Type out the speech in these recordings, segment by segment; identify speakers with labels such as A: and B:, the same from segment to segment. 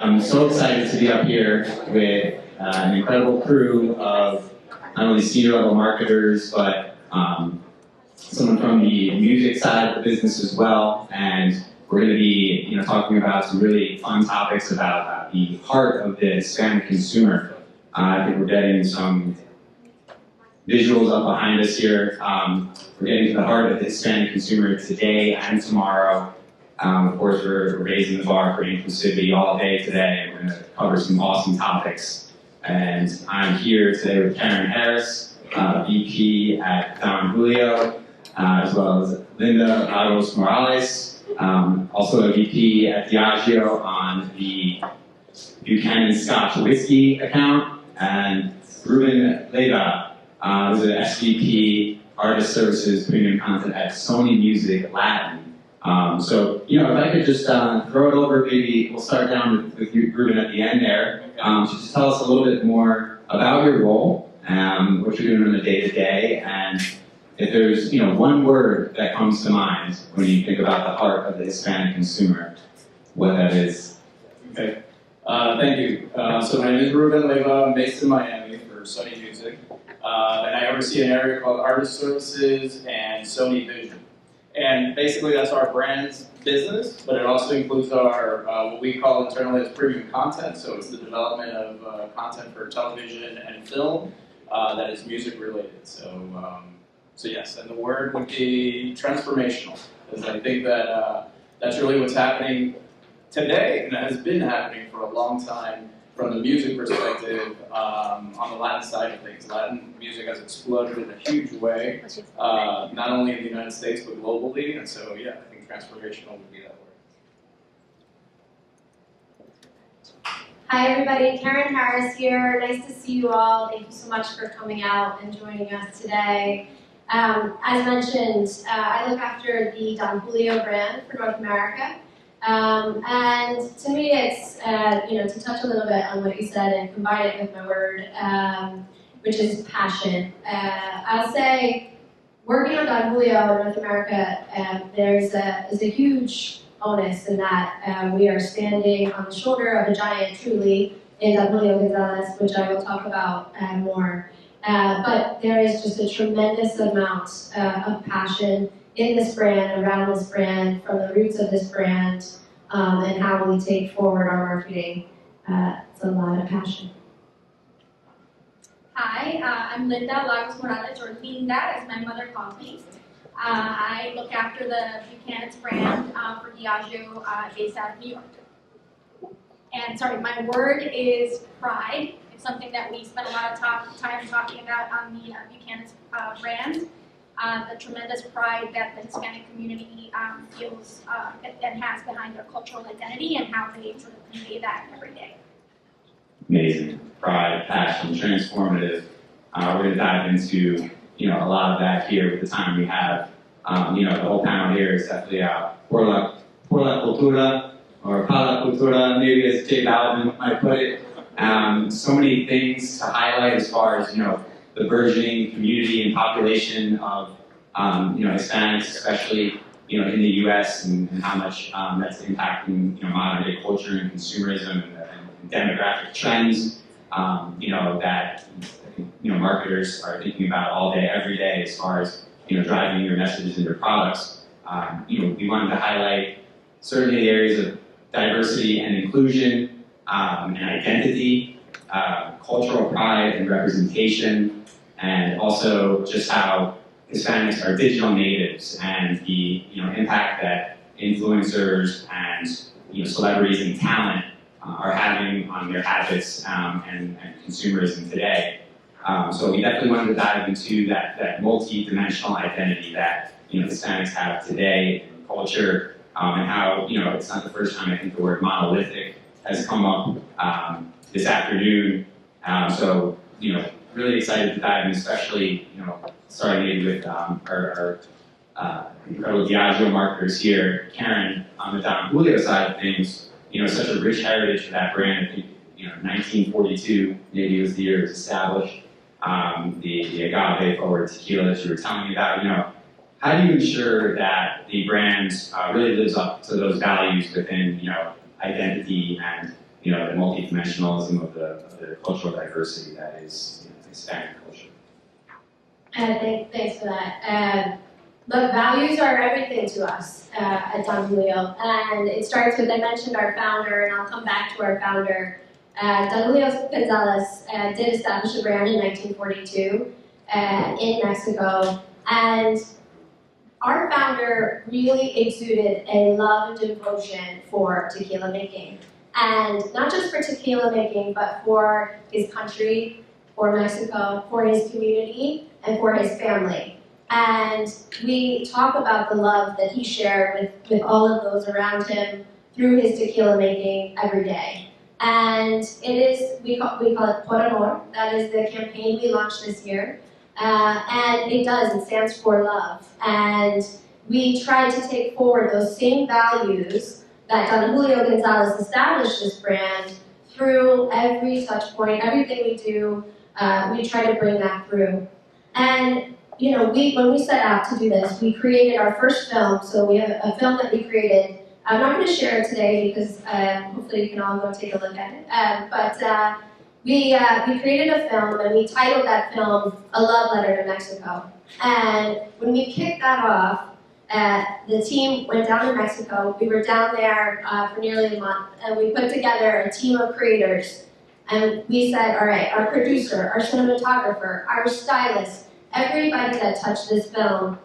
A: I'm so excited to be up here with an incredible crew of not only senior level marketers, but someone from the music side of the business as well. And we're going to be, talking about some really fun topics about the heart of the Hispanic consumer. I think we're getting some visuals up behind us here. We're getting to the heart of the Hispanic consumer today and tomorrow. Of course, we're raising the bar for inclusivity all day today. We're going to cover some awesome topics. And I'm here today with Karen Harris, VP at Julio, as well as Linda Lagos Morales, also a VP at Diageo on the Buchanan Scotch Whisky account, and Ruben, Levya, who's an SVP Artist Services Premium Content at Sony Music Latin. So, if I could just throw it over, maybe we'll start down with you, Ruben, at the end there. So just tell us a little bit more about your role, what you're doing on a day-to-day, and if there's, one word that comes to mind when you think about the heart of the Hispanic consumer, what that is.
B: Okay. Thank you. So my name is Ruben Levya. I'm based in Miami for Sony Music. And I oversee an area called Artist Services and Sony Vision. And basically that's our brand's business, but it also includes our, what we call internally as premium content. So it's the development of content for television and film that is music related. So yes, and the word would be transformational, because I think that that's really what's happening today, and has been happening for a long time from the music perspective on the Latin side of things. Latin music has exploded in a huge way, not only in the United States, but globally, and so yeah, I think transformational would be that word.
C: Hi everybody, Karen Harris here. Nice to see you all. Thank you so much for coming out and joining us today. As mentioned, I look after the Don Julio brand for North America. And to me, it's, to touch a little bit on what you said and combine it with my word, which is passion. I'll say, working on Don Julio in North America, there's a huge onus in that we are standing on the shoulder of a giant, truly, in Don Julio Gonzalez, which I will talk about more. But there is just a tremendous amount of passion in this brand, around this brand, from the roots of this brand, and how we take forward our marketing. It's a lot of passion.
D: Hi, I'm Linda Lagos Morales, or Linda, as my mother calls me. I look after the Buchanan brand for Diageo based out of New York. And sorry, my word is pride. It's something that we spend a lot of time talking about on the Buchanan brand. The tremendous pride that the Hispanic community feels and has behind their cultural identity, and how they sort of convey that every day.
A: Amazing. Pride, passion, transformative. We're going to dive into, a lot of that here with the time we have. The whole panel here is definitely por la cultura, or para la cultura, maybe as Jay Baldwin might put it. So many things to highlight as far as, the burgeoning community and population of, Hispanics, especially, in the U.S. and how much that's impacting, modern day culture and consumerism and demographic trends, that, marketers are thinking about all day, every day as far as, driving your messages and your products. We wanted to highlight certainly the areas of diversity and inclusion and identity, cultural pride and representation, and also just how Hispanics are digital natives and the impact that influencers and celebrities and talent are having on their habits and consumerism today. So we definitely wanted to dive into that multi-dimensional identity that Hispanics have today in culture, and how it's not the first time I think the word monolithic has come up this afternoon. So really excited to dive in, especially starting maybe with our incredible Diageo marketers here. Karen, on the Don Julio side of things, such a rich heritage for that brand. I think 1942 maybe was the year it was established. The agave forward tequila that you were telling me about. How do you ensure that the brand really lives up to those values within identity and you know, the multi-dimensionalism of the cultural diversity that is, you know, Hispanic culture.
C: Thanks for that. Look, values are everything to us at Don Julio, and it starts with, I mentioned our founder, and I'll come back to our founder. Don Julio Gonzalez did establish a brand in 1942 in Mexico, and our founder really exuded a love and devotion for tequila making. And not just for tequila making, but for his country, for Mexico, for his community, and for his family. And we talk about the love that he shared with all of those around him through his tequila making every day. And it is, we call it Por Amor. That is the campaign we launched this year. And it stands for love. And we try to take forward those same values that Don Julio Gonzalez established this brand through every touch point, everything we do, we try to bring that through. And you know, when we set out to do this, we created our first film. So we have a film that we created. I'm not going to share it today because hopefully you can all go take a look at it. But we created a film, and we titled that film "A Love Letter to Mexico." And when we kicked that off, the team went down to Mexico. We were down there for nearly a month, and we put together a team of creators. And we said, all right, our producer, our cinematographer, our stylist, everybody that touched this film,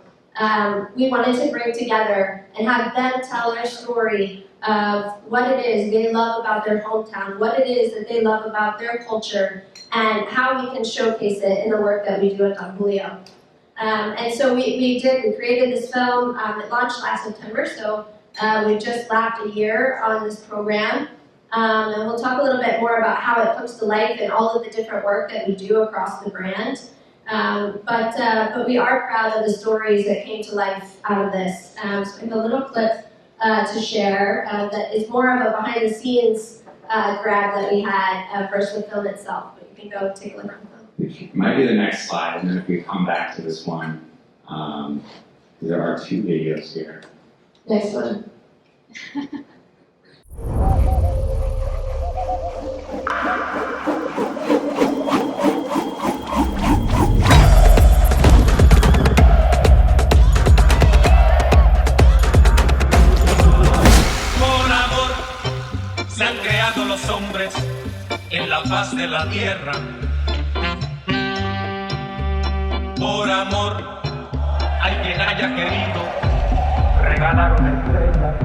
C: we wanted to bring together and have them tell their story of what it is they love about their hometown, what it is that they love about their culture, and how we can showcase it in the work that we do at Don Julio. And so we created this film. It launched last September, so we've just lapped a year on this program. And we'll talk a little bit more about how it comes to life and all of the different work that we do across the brand. But we are proud of the stories that came to life out of this. So I have a little clip to share that is more of a behind-the-scenes grab that we had versus the film itself. But you can go take a look at the film.
A: It might be the next slide, and then if we come back to this one, there are two videos here.
C: Next one.
E: Se han creado los hombres en la paz de la tierra. Por amor, hay quien haya querido regalar una estrella.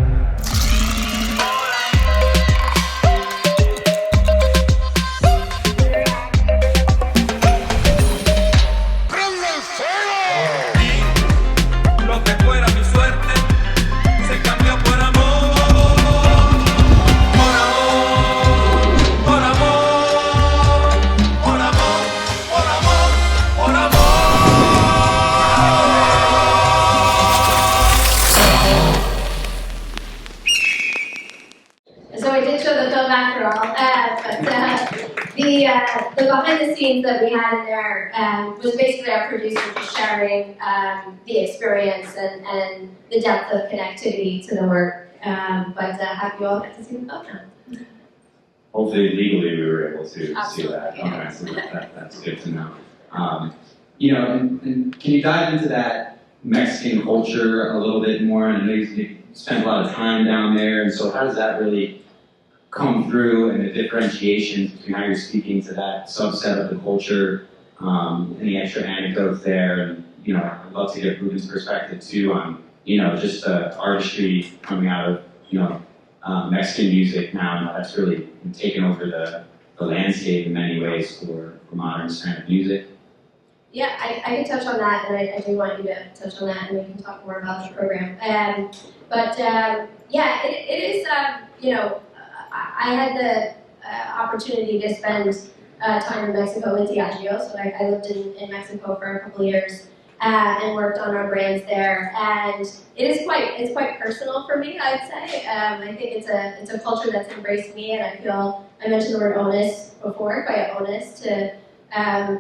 E: ¡Prende el fuego! Y lo que fuera mi suerte se cambió por amor.
C: The behind the scenes that we had in there was basically our producer just sharing the experience and the depth of connectivity to the work. But have you all got to see the film now?
A: Hopefully legally we were able to see that.
C: Absolutely.
A: Okay, so that's good to know. You know, and can you dive into that Mexican culture a little bit more? And I know you spent a lot of time down there, and so how does that really come through, and the differentiation between how you're speaking to that subset of the culture, and the extra anecdotes there? And you know, I'd love to get Ruben's perspective too on, you know, just the artistry coming out of, you know, Mexican music now, and that's really taken over the landscape in many ways for modern Hispanic music.
C: Yeah, I can touch on that, and I do want you to touch on that, and we can talk more about the program. Yeah, it is, you know, I had the opportunity to spend time in Mexico with Diageo, so I lived in Mexico for a couple of years and worked on our brands there. And it's quite personal for me, I'd say. I think it's a culture that's embraced me, and I mentioned the word onus before, quite onus to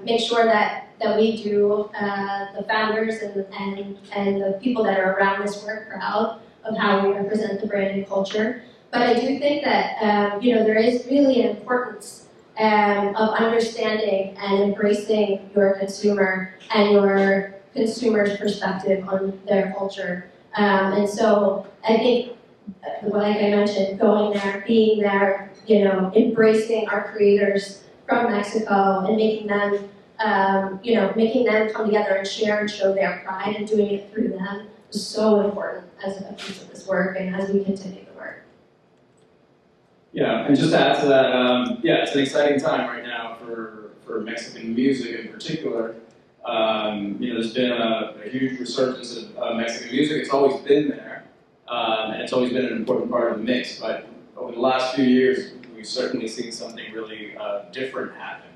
C: make sure that we do the founders and the people that are around this work proud of how we represent the brand and culture. But I do think that there is really an importance of understanding and embracing your consumer and your consumer's perspective on their culture. And so I think, like I mentioned, going there, being there, embracing our creators from Mexico and making them come together and share and show their pride and doing it through them is so important as a piece of this work and as we continue the work.
B: Yeah, and just to add to that, it's an exciting time right now for Mexican music in particular. There's been a huge resurgence of Mexican music. It's always been there, and it's always been an important part of the mix. But over the last few years, we've certainly seen something really different happen.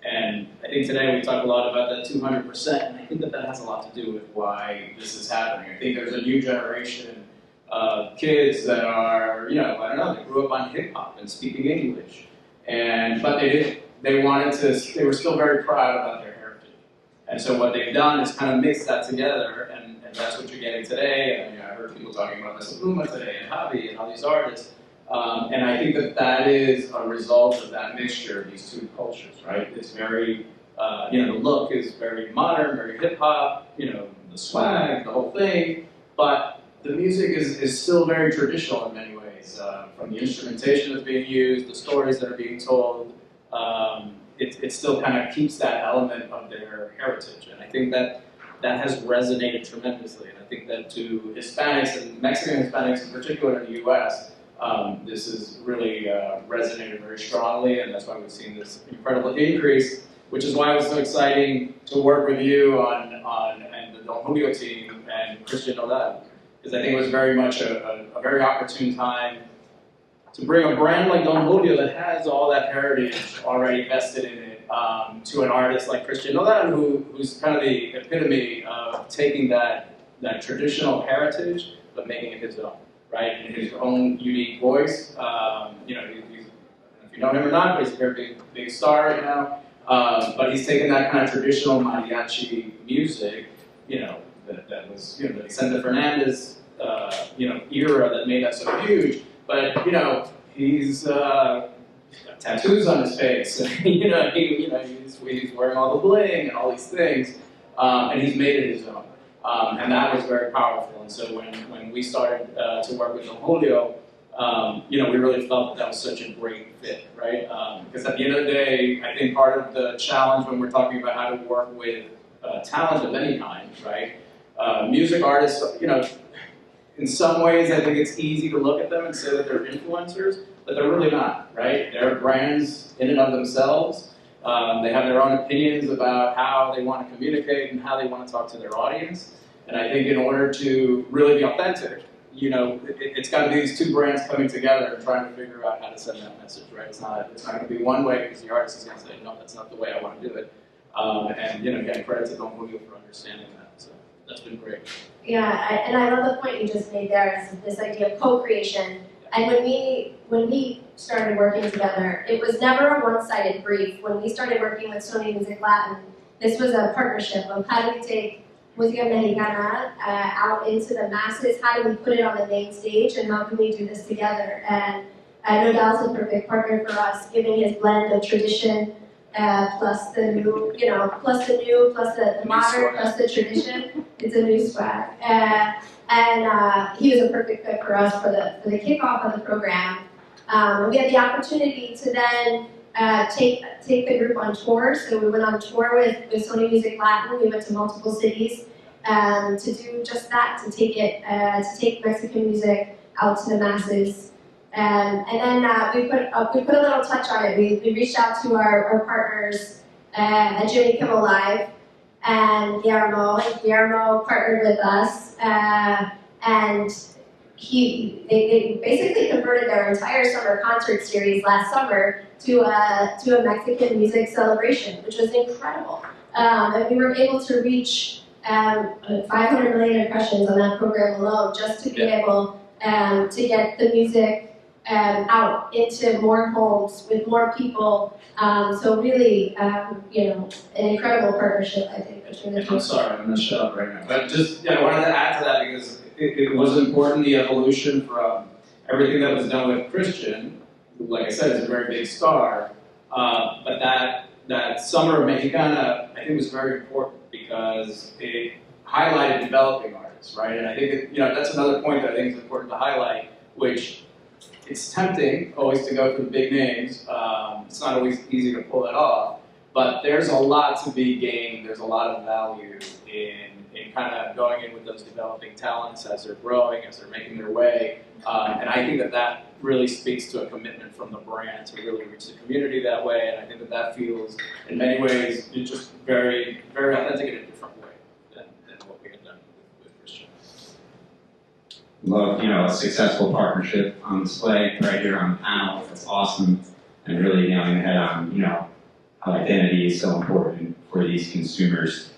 B: And I think today we talk a lot about that 200%, and I think that has a lot to do with why this is happening. I think there's a new generation of kids that are, they grew up on hip hop and speaking English, but they were still very proud about their heritage. And so what they've done is kind of mix that together, and that's what you're getting today. And I heard people talking about Mesa Pluma today, and Javi, and all these artists. And I think that is a result of that mixture of these two cultures, right? It's very, the look is very modern, very hip hop, the swag, the whole thing, but the music is still very traditional in many ways. From the instrumentation that's being used, the stories that are being told, it still kind of keeps that element of their heritage. And I think that has resonated tremendously. And I think that to Hispanics, and Mexican Hispanics in particular in the US, this has really resonated very strongly, and that's why we've seen this incredible increase, which is why it was so exciting to work with you and the Don Julio team and Christian Nodal, because I think it was very much a very opportune time to bring a brand like Don Julio that has all that heritage already vested in it to an artist like Christian Nodal, who's kind of the epitome of taking that traditional heritage but making it his own. Right, in his own unique voice. He's, I don't know if you know him or not, but he's a very big star right now. But he's taken that kind of traditional mariachi music, that was, the Vicente Fernandez, era that made that so huge. But he's got tattoos on his face. He's wearing all the bling and all these things, and he's made it his own. And that was very powerful. And so when we started to work with Don Julio, we really felt that was such a great fit, right? Because at the end of the day, I think part of the challenge when we're talking about how to work with talent of any kind, right? Music artists, in some ways I think it's easy to look at them and say that they're influencers, but they're really not, right? They're brands in and of themselves. They have their own opinions about how they want to communicate and how they want to talk to their audience. And I think in order to really be authentic, it's got to be these two brands coming together and trying to figure out how to send that message, right? It's not going to be one way because the artist is going to say, no, that's not the way I want to do it. Again, credit to Don Julio for understanding that. So that's been great.
C: Yeah, and I love the point you just made there, is this idea of co-creation. And when we started working together, it was never a one-sided brief. When we started working with Sony Music Latin, this was a partnership of how do we take Música Mexicana out into the masses, how do we put it on the main stage, and how can we do this together? And Nodal's a perfect partner for us, giving his blend of tradition plus the new, plus the modern, plus the tradition. It's a new swag. And he was a perfect fit for us for the kickoff of the program. We had the opportunity to then take the group on tour. So we went on tour with Sony Music Latin. We went to multiple cities to do just that, to take Mexican music out to the masses. And then we put a little touch on it. We reached out to our partners at Jimmy Kimmel Live and Guillermo partnered with us, and they basically converted their entire summer concert series last summer to a Mexican music celebration, which was incredible. And we were able to reach 500 million impressions on that program alone, just to be able to get the music out into more homes with more people. So really, an incredible partnership, I think, between the two.
B: I'm sorry, I'm going to shut up right now. But I wanted to add to that because it was important, the evolution from, everything that was done with Christian, who, like I said, is a very big star, but that summer of Mexicana, I think was very important because it highlighted developing artists, right? And I think that, that's another point that I think is important to highlight, which it's tempting always to go for the big names. It's not always easy to pull it off, but there's a lot to be gained. There's a lot of value in kind of going in with those developing talents as they're growing, as they're making their way. And I think that really speaks to a commitment from the brand to really reach the community that way. And I think that feels, in many ways, it's just very, very authentic in a different way than what we had done with Christian.
A: Love, a successful partnership on display right here on the panel. That's awesome. And really nailing the head on, how identity is so important for these consumers.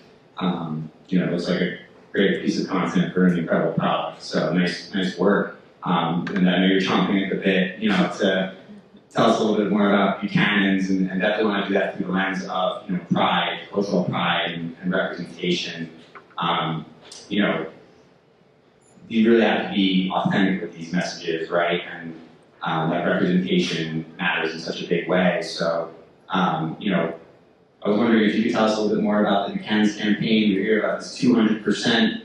A: It looks like a great piece of content for an incredible product. So nice work. And I know you're chomping at the bit, to tell us a little bit more about Buchanan's, and definitely want to do that through the lens of, pride, cultural pride, and representation. You really have to be authentic with these messages, right? And that representation matters in such a big way. So, I was wondering if you could tell us a little bit more about the Buchanan's campaign. We hear about this 200%.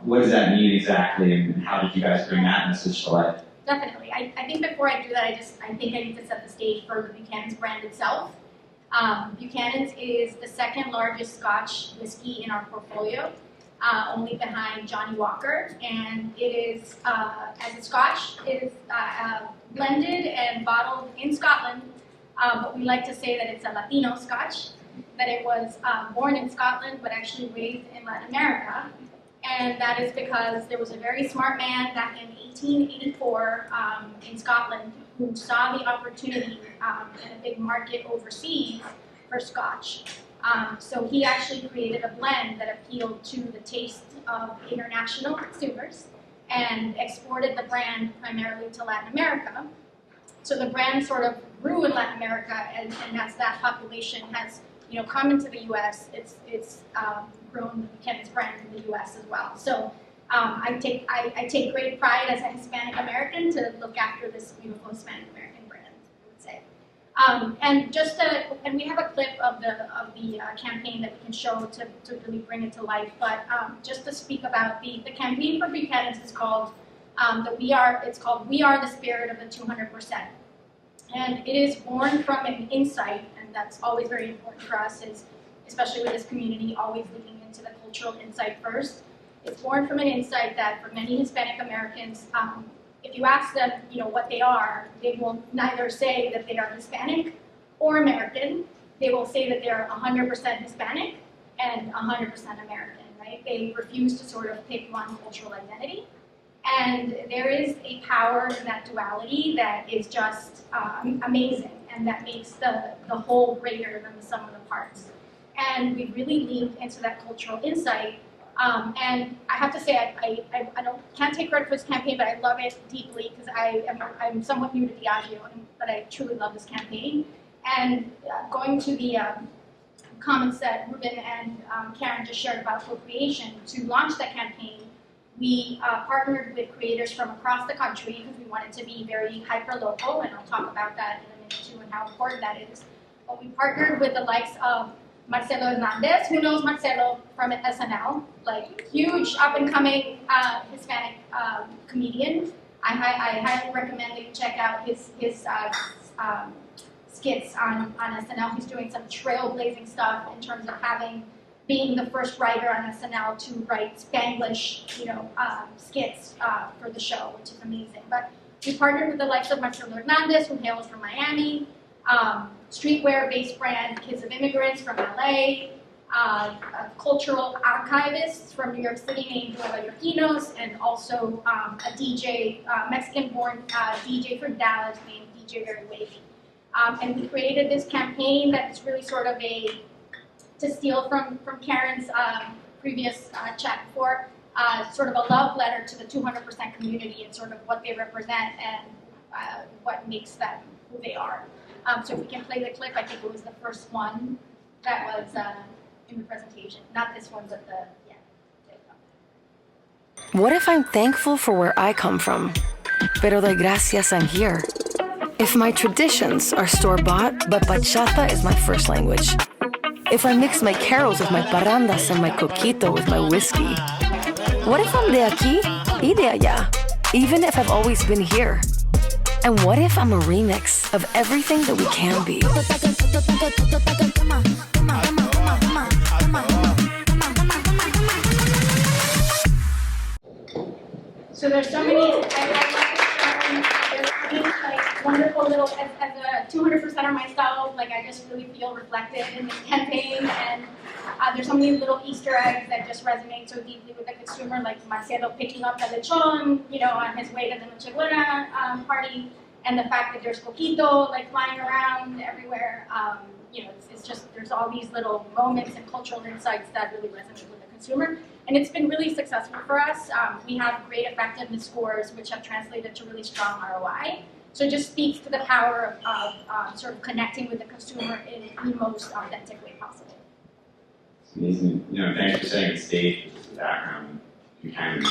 A: What does that mean exactly, and how did you guys bring that message to life?
D: Definitely. I think before I do that, I think I need to set the stage for the Buchanan's brand itself. Buchanan's is the second largest Scotch whiskey in our portfolio, only behind Johnny Walker, and it is, as a Scotch, it is blended and bottled in Scotland, but we like to say that it's a Latino Scotch, that it was born in Scotland but actually raised in Latin America, and that is because there was a very smart man back in 1884 in Scotland who saw the opportunity in a big market overseas for Scotch. So he actually created a blend that appealed to the taste of international consumers and exported the brand primarily to Latin America. So the brand sort of grew in Latin America, and as that population has come into the U.S., it's grown the Buchanan's brand in the U.S. as well. So I take great pride as a Hispanic American to look after this beautiful Hispanic American brand, I would say. And we have a clip of the campaign that we can show to really bring it to life. But just to speak about the campaign for Buchanan's is called We Are the Spirit of the 200%. And it is born from an insight, and that's always very important for us, especially with this community, always looking into the cultural insight first. It's born from an insight that for many Hispanic Americans, if you ask them, what they are, they will neither say that they are Hispanic or American. They will say that they're 100% Hispanic and 100% American, right? They refuse to sort of pick one cultural identity. And there is a power in that duality that is just amazing, and that makes the whole greater than the sum of the parts. And we really leaned into that cultural insight. And I have to say, I can't take credit for this campaign, but I love it deeply because I'm somewhat new to Diageo, but I truly love this campaign. And going to the comments that Ruben and Karen just shared about co-creation, to launch that campaign, we partnered with creators from across the country because we wanted to be very hyper-local, and I'll talk about that in a minute too and how important that is. But we partnered with the likes of Marcelo Hernandez, who knows Marcelo from SNL, like huge up-and-coming Hispanic comedian. I highly recommend that you check out his skits on SNL. He's doing some trailblazing stuff in terms of being the first writer on SNL to write Spanglish, skits for the show, which is amazing. But we partnered with the likes of Marcelo Hernandez, who hails from Miami, streetwear-based brand Kids of Immigrants from LA, cultural archivists from New York City named Nueva Yorkinos, and also a DJ, Mexican-born DJ from Dallas named DJ Very Wavy. And we created this campaign that's really sort of to steal from Karen's previous chat before, sort of a love letter to the 200% community and sort of what they represent and what makes them who they are. So if we can play the clip, I think it was the first one that was in the presentation. Not this one, but
F: What if I'm thankful for where I come from, pero doy gracias I'm here. If my traditions are store-bought, but bachata is my first language. If I mix my carols with my parrandas and my coquito with my whiskey. What if I'm de aquí y de allá, even if I've always been here? And what if I'm a remix of everything that we can be?
D: So there's so many, there's so many like wonderful little, as a 200%er myself, like I just really feel reflected in this campaign, and there's so many little Easter eggs that just resonate so deeply with the consumer, like Marcelo picking up the lechon, on his way to the Noche Buena party, and the fact that there's coquito like flying around everywhere. It's just, there's all these little moments and cultural insights that really resonate with the consumer. And it's been really successful for us. We have great effectiveness scores, which have translated to really strong ROI. So it just speaks to the power of sort of connecting with the consumer in the most authentic way possible.
A: It's amazing. Thanks for setting the stage with the background. Buchanan,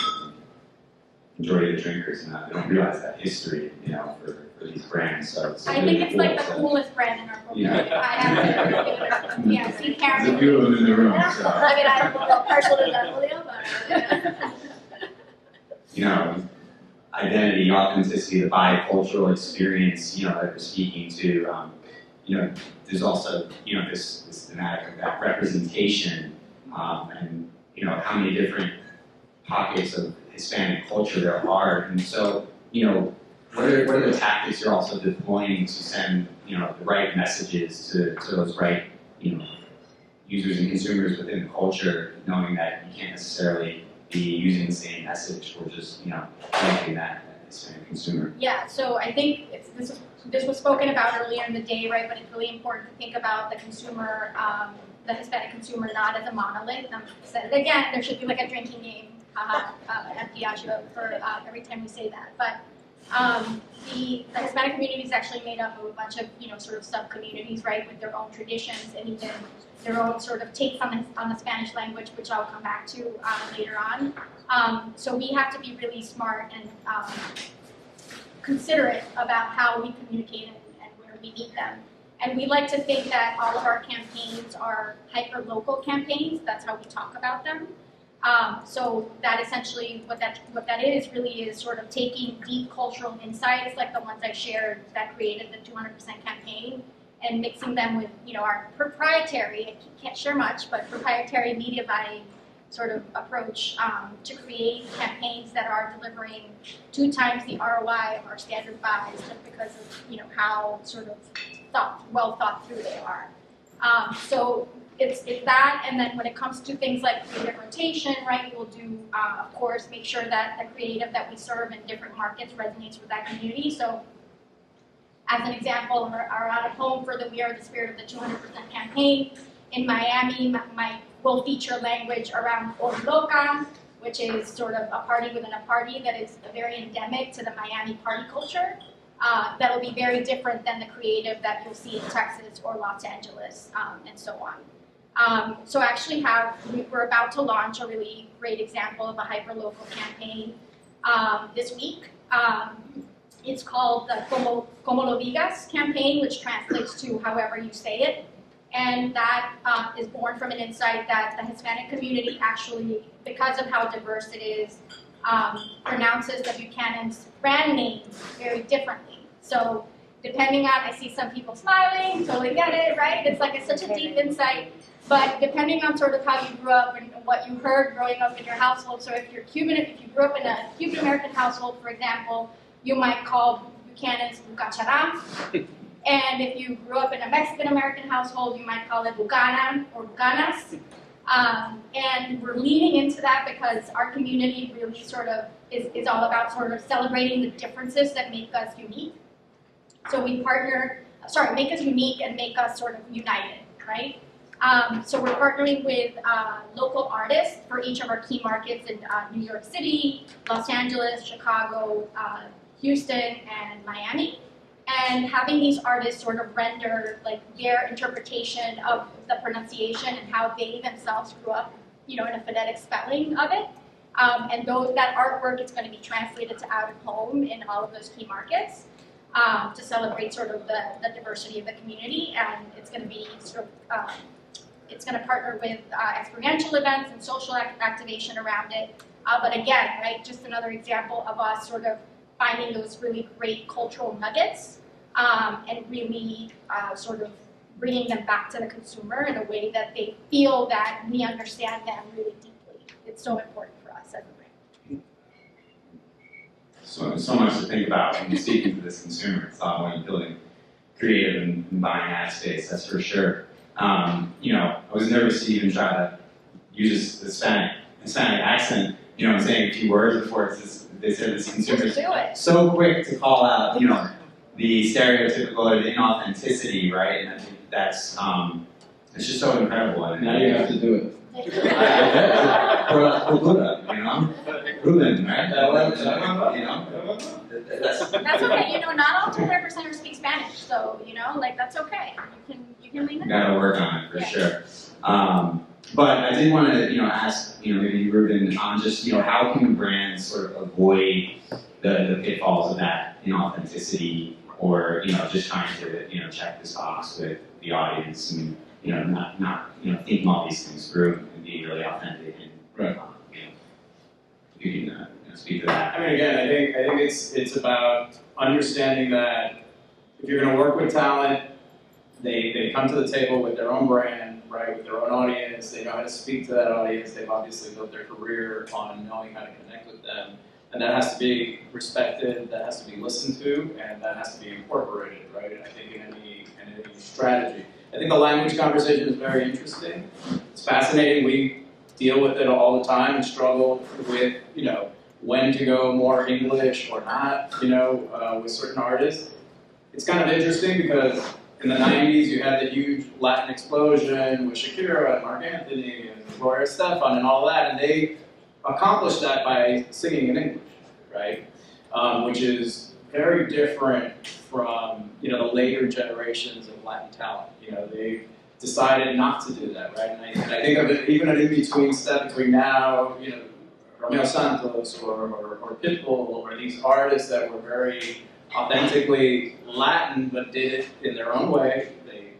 A: majority of the drinkers, they don't realize that history, for these brands. So it's
D: I think it's like the coolest brand in our portfolio. I have to give it see Karen.
A: There's a few of them in the room. So.
D: I mean, I'm a little partial to that, Julio, but.
A: Identity, authenticity, the bicultural experience, that we're speaking to. There's also, this thematic of that representation, and how many different pockets of Hispanic culture there are, and so what are the tactics you're also deploying to send the right messages to those right users and consumers within the culture, knowing that you can't necessarily be using the same message or just helping that Hispanic consumer.
D: Yeah, so I think this was spoken about earlier in the day, right? But it's really important to think about the consumer, the Hispanic consumer, not as a monolith. I said it again. There should be like a drinking game at Diageo for every time we say that. But the Hispanic community is actually made up of a bunch of sort of sub-communities, right, with their own traditions and even their own sort of takes on the Spanish language, which I'll come back to later on. So we have to be really smart and considerate about how we communicate and where we meet them. And we like to think that all of our campaigns are hyper-local campaigns. That's how we talk about them. So that essentially, what that is really is sort of taking deep cultural insights, like the ones I shared that created the 200% campaign, and mixing them with our proprietary, I can't share much, but proprietary media buying sort of approach to create campaigns that are delivering 2 times the ROI of our standard buys, just because of how sort of well thought through they are. So it's that, and then when it comes to things like creative rotation, right, we'll do, of course, make sure that the creative that we serve in different markets resonates with that community. So as an example, our out of home for the We Are the Spirit of the 200% campaign in Miami, will feature language around Or Loca, which is sort of a party within a party that is very endemic to the Miami party culture. That'll be very different than the creative that you'll see in Texas or Los Angeles, and so on. So actually we're about to launch a really great example of a hyper-local campaign this week. It's called the Como Lo Digas campaign, which translates to however you say it. And that is born from an insight that the Hispanic community actually, because of how diverse it is, pronounces the Buchanan's brand name very differently. So depending on, I see some people smiling, totally get it, right? It's like such a deep insight. But depending on sort of how you grew up and what you heard growing up in your household, so if you're Cuban, if you grew up in a Cuban American household, for example, you might call Buchanan's Bucachara. And if you grew up in a Mexican American household, you might call it Buchanan or Bucanas. And we're leaning into that because our community really sort of is all about sort of celebrating the differences that make us unique. So we make us unique and make us sort of united, right? So we're partnering with local artists for each of our key markets in New York City, Los Angeles, Chicago, Houston, and Miami. And having these artists sort of render like their interpretation of the pronunciation and how they themselves grew up, in a phonetic spelling of it. And that artwork is going to be translated to out of home in all of those key markets to celebrate sort of the diversity of the community. And it's going to be sort of, it's going to partner with experiential events and social activation around it. But again, right, just another example of us sort of finding those really great cultural nuggets and really sort of bringing them back to the consumer in a way that they feel that we understand them really deeply. It's so important for us as a brand.
A: So much to think about when you're speaking to this consumer. It's all when you're building creative and buying ad space, that's for sure. I was nervous to even try to use this Hispanic accent, and saying a few words before they said this consumer is so quick to call out, the stereotypical or the inauthenticity, right? And I think that's it's just so incredible. And
B: Now you have to do it.
A: For la cultura, Ruben, right?
D: That's okay. Not all representatives speak Spanish, so that's okay. You can lean in.
A: Gotta work on it for sure. But I did want to, ask, maybe Ruben, on just, how can brands sort of avoid the pitfalls of that inauthenticity, or just trying to check this box with the audience and not thinking all these things through and being really authentic and
B: right.
A: If you can speak to that.
B: I mean, again, I think it's about understanding that if you're going to work with talent, they come to the table with their own brand, right, with their own audience. They know how to speak to that audience. They've obviously built their career on knowing how to connect with them. And that has to be respected, that has to be listened to, and that has to be incorporated, right? I think in any strategy. I think the language conversation is very interesting. It's fascinating. We deal with it all the time and struggle with, when to go more English or not, with certain artists. It's kind of interesting because in the 90s you had the huge Latin explosion with Shakira and Mark Anthony and Gloria Estefan and all that, and they accomplished that by singing in English, right? Which is very different from the later generations of Latin talent. They decided not to do that, right? And I think of it even an in-between step between now, Romeo Santos or Pitbull or these artists that were very authentically Latin but did it in their own way. They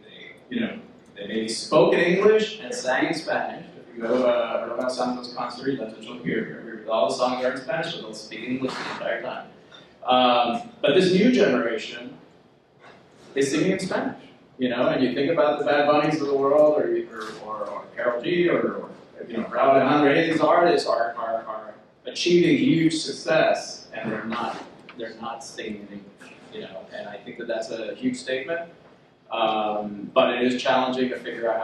B: maybe spoke in English and sang in Spanish. If you go to a Romeo Santos concert, that's what you'll hear. All the songs are in Spanish, so they'll speak English the entire time. But this new generation is singing in Spanish, and you think about the Bad Bunnies of the world, or Karol G, or Raul Alejandro, any of these artists are achieving huge success, and they're not singing in English, and I think that's a huge statement. But it is challenging to figure out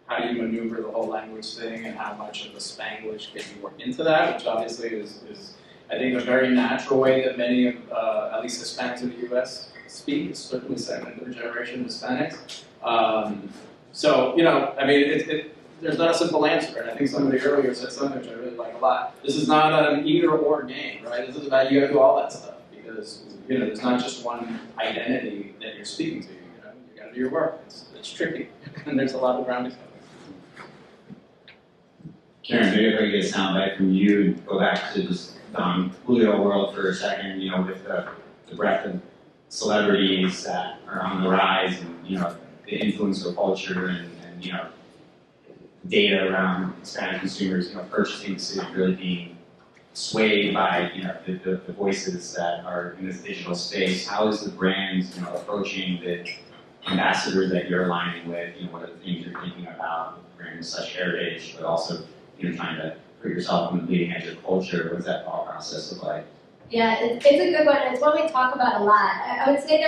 B: how do you maneuver the whole language thing, and how much of the Spanglish can you work into that, which obviously is I think a very natural way that many of, at least Hispanics in the U.S. speak. It's certainly second and third generation Hispanics. So, there's not a simple answer, and I think somebody earlier said something which I really like a lot. This is not an either-or game, right? This is about you got to do all that stuff, because, there's not just one identity that you're speaking to, you got to do your work. It's tricky, and there's a lot of grounding stuff.
A: Karen, maybe if I could get a soundbite from you and go back to just Julio world for a second, with the breadth of celebrities that are on the rise, and the influence of culture and data around Hispanic consumers, purchasing decisions really being swayed by the voices that are in this digital space. How is the brand approaching the ambassadors that you're aligning with? What are the things you're thinking about bringing such heritage, but also trying to put yourself on the bleeding edge of culture? What does that thought process look like?
C: Yeah, it's a good one. It's one we talk about a lot. I would say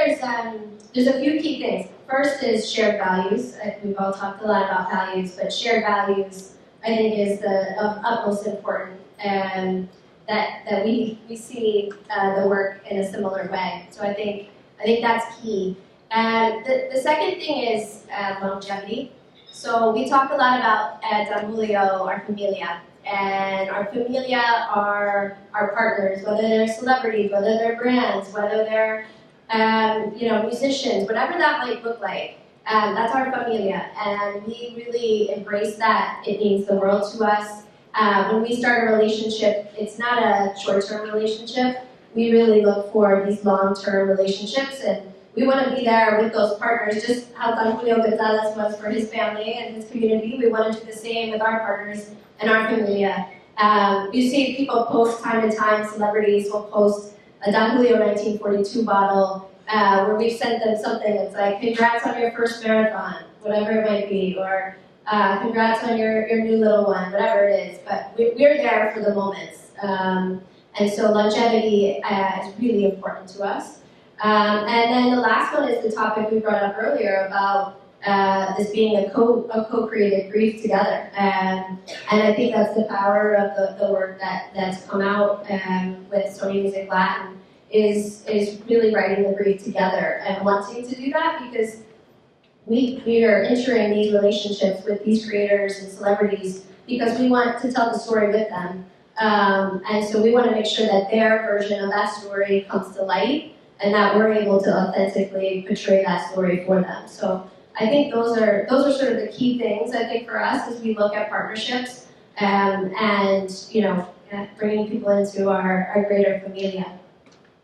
C: there's a few key things. First is shared values. We've all talked a lot about values, but shared values, I think, is of utmost importance, and that we see the work in a similar way. So I think that's key. And the second thing is longevity. So we talk a lot about at Julio, our familia. And our familia are our partners, whether they're celebrities, whether they're brands, whether they're musicians, whatever that might look like. That's our familia, and we really embrace that. It means the world to us. When we start a relationship, it's not a short-term relationship. We really look for these long-term relationships, and we want to be there with those partners, just how Don Julio Gonzalez was for his family and his community. We want to do the same with our partners and our familia. You see people post time to time, celebrities will post a Don Julio 1942 bottle where we've sent them something that's like, congrats on your first marathon, whatever it might be, or congrats on your new little one, whatever it is. But we're there for the moments. And so longevity is really important to us. And then the last one is the topic we brought up earlier about this being a co-created grief together. And I think that's the power of the work that's come out with Sony Music Latin is really writing the grief together and wanting to do that because we are entering these relationships with these creators and celebrities because we want to tell the story with them. And so we want to make sure that their version of that story comes to light and that we're able to authentically portray that story for them. So I think those are sort of the key things I think for us as we look at partnerships and bringing people into our greater familia.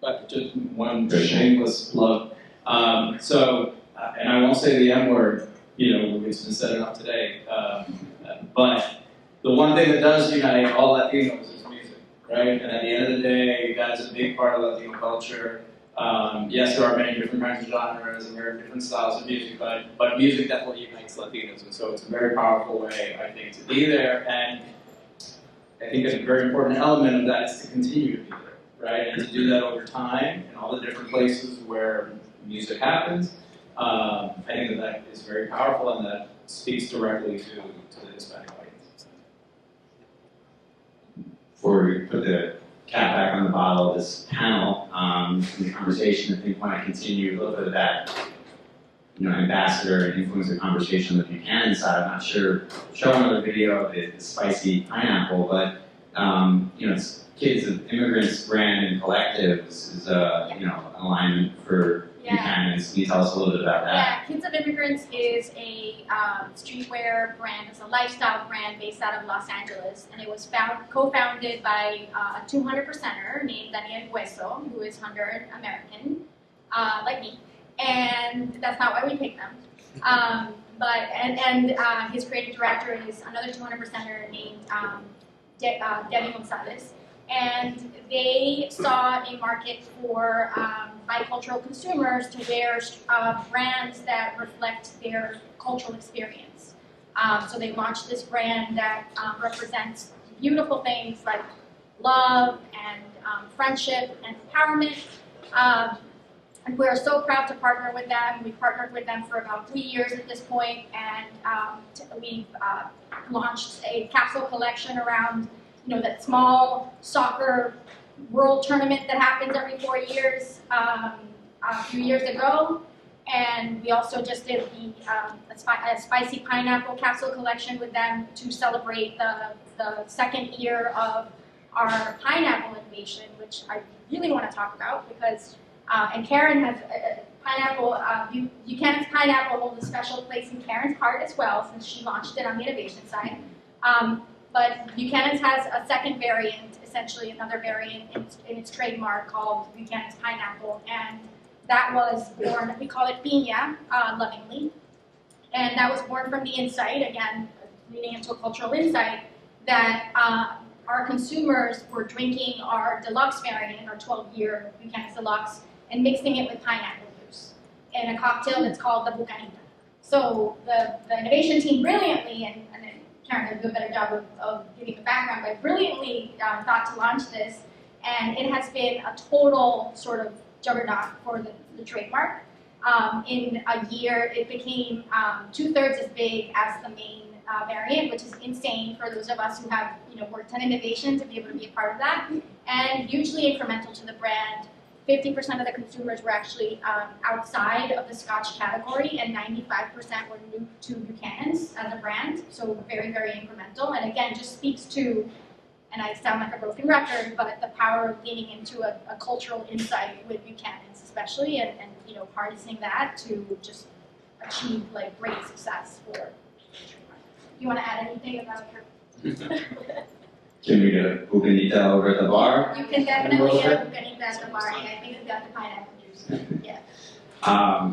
B: But just one shameless plug. And I won't say the M word, it's been said enough today. But the one thing that does unite all Latinos is music, right? And at the end of the day, that is a big part of Latino culture. Yes, there are many different kinds of genres and very different styles of music, but music definitely unites Latinos, and so it's a very powerful way, I think, to be there. And I think a very important element of that is to continue to be there, right? And to do that over time in all the different places where music happens. I think that is very powerful, and that speaks directly to the Hispanic audience.
A: Before we put the cap back on the bottle of this panel, in the conversation, I think want to continue a little bit of that, ambassador and influencer conversation on the Buchanan side. I'm not sure, show another video of the spicy pineapple, but it's Kids of Immigrants brand and collective is an alignment for Buchanan's. Can you tell us a little bit about that?
D: Yeah, Kids of Immigrants is a streetwear brand. It's a lifestyle brand based out of Los Angeles, and it was co-founded by a 200%er named Daniel Hueso, who is Honduran American, like me, and that's not why we picked them. But his creative director is another 200%er named Debbie Gonzalez. And they saw a market for bicultural consumers to wear brands that reflect their cultural experience. So they launched this brand that represents beautiful things like love and friendship and empowerment. And we're so proud to partner with them. We partnered with them for about 3 years at this point, and we've launched a capsule collection around that small soccer world tournament that happens every 4 years a few years ago. And we also just did a spicy pineapple capsule collection with them to celebrate the second year of our pineapple innovation, which I really want to talk about because, and Karen has pineapple, Buchanan's pineapple holds a special place in Karen's heart as well since she launched it on the innovation side. But Buchanan's has a second variant, essentially another variant in its trademark called Buchanan's Pineapple, and that was born, we call it piña, lovingly, and that was born from the insight, again, leading into a cultural insight, that our consumers were drinking our deluxe variant, our 12-year Buchanan's Deluxe, and mixing it with pineapple juice in a cocktail that's called the Bucanita. So the innovation team brilliantly, and Karen will do a better job of giving the background, but brilliantly thought to launch this, and it has been a total sort of juggernaut for the trademark. In a year, it became 2/3 as big as the main variant, which is insane for those of us who have worked on innovation to be able to be a part of that, and hugely incremental to the brand. 50% of the consumers were actually outside of the Scotch category, and 95% were new to Buchanan's as a brand, so very, very incremental. And again, just speaks to, and I sound like a broken record, but the power of leaning into a cultural insight with Buchanan's especially, and harnessing that to just achieve great success for the trademark. You want to add anything about her?
A: Can we get a bucanita over at the bar?
D: You can definitely get a bucanita at the bar. I think it's got the pineapple juice. Yeah.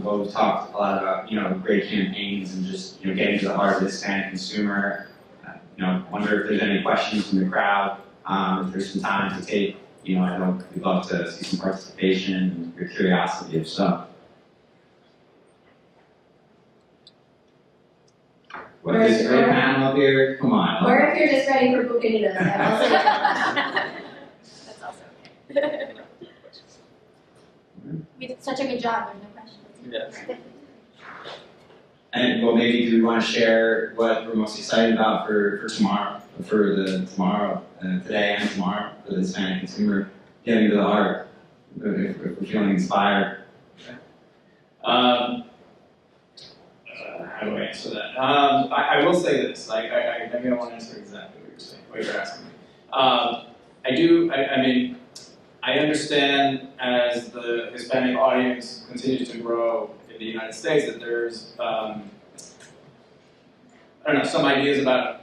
A: Well, we've talked a lot about, great campaigns and just, getting to the heart of the Hispanic consumer. Wonder if there's any questions from the crowd. If there's some time to take, I know we'd love to see some participation and your curiosity, if so. What is this great panel up here? Come on.
C: Or if you're just ready for bucanitas, I will say that.
D: That's also okay. We did such a good job, there's no question.
B: Yes.
A: And well, maybe do we want to share what we're most excited about for tomorrow, today and tomorrow, for the Hispanic consumer, getting to the heart, if we're feeling inspired.
B: How do I answer that? I will say this, maybe I won't answer exactly what you're asking me. I understand as the Hispanic audience continues to grow in the United States that there's, some ideas about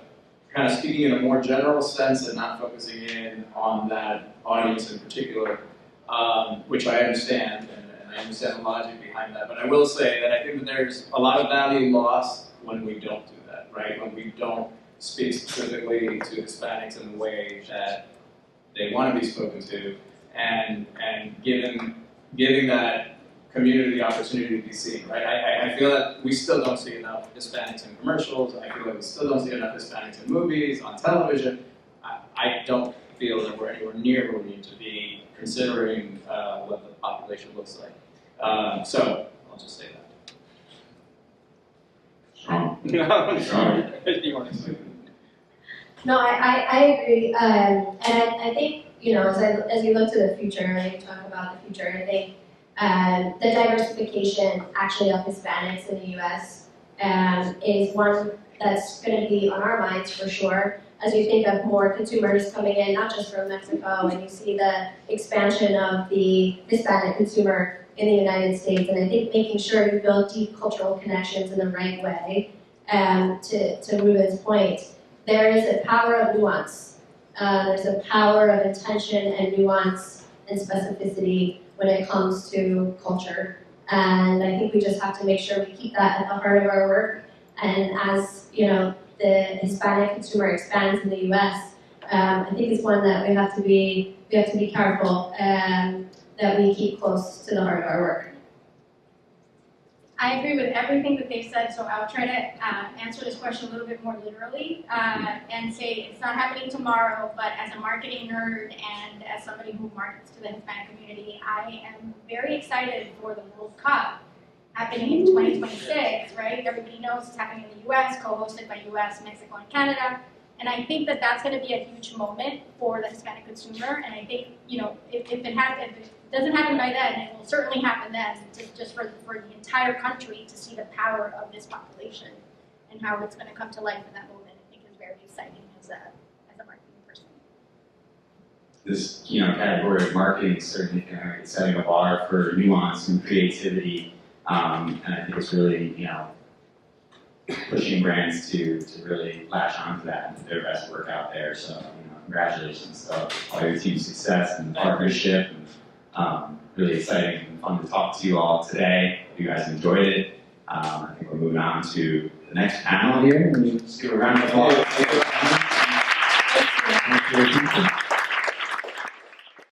B: kind of speaking in a more general sense and not focusing in on that audience in particular, which I understand, and I understand the logic behind that. But I will say that I think that there's a lot of value lost when we don't do that, right? When we don't speak specifically to Hispanics in the way that they want to be spoken to, and giving that community the opportunity to be seen, right? I feel that we still don't see enough Hispanics in commercials. I feel like we still don't see enough Hispanics in movies, on television. I don't feel that we're anywhere near where we need to be, considering what the population looks like. So I'll just say that.
A: Strong.
B: Strong. You want to say?
C: No, I agree, and I think, as you look to the future, and you talk about the future, I think the diversification actually of Hispanics in the U.S. Is one that's going to be on our minds for sure, as you think of more consumers coming in, not just from Mexico, and you see the expansion of the Hispanic consumer in the United States, and I think making sure you build deep cultural connections in the right way, to Ruben's point, there is a power of nuance. There's a power of intention and nuance and specificity when it comes to culture. And I think we just have to make sure we keep that at the heart of our work. And as the Hispanic consumer expands in the US, I think it's one that we have to be careful that we keep close to the heart of our work.
D: I agree with everything that they've said, so I'll try to answer this question a little bit more literally and say it's not happening tomorrow, but as a marketing nerd and as somebody who markets to the Hispanic community, I am very excited for the World Cup happening in 2026, right? Everybody knows it's happening in the US, co-hosted by US, Mexico, and Canada. And I think that that's going to be a huge moment for the Hispanic consumer. And I think, if it doesn't happen by then, it will certainly happen then, just for the entire country to see the power of this population and how it's going to come to life in that moment. I think is very exciting as a marketing person.
A: This category of marketing is certainly setting a bar for nuance and creativity, and I think it's really pushing brands to really latch onto that and do their best work out there. So congratulations to all your team's success and partnership, and really exciting and fun to talk to you all today. Hope you guys enjoyed it. I think we're moving on to the next panel here. Let's give a round of applause.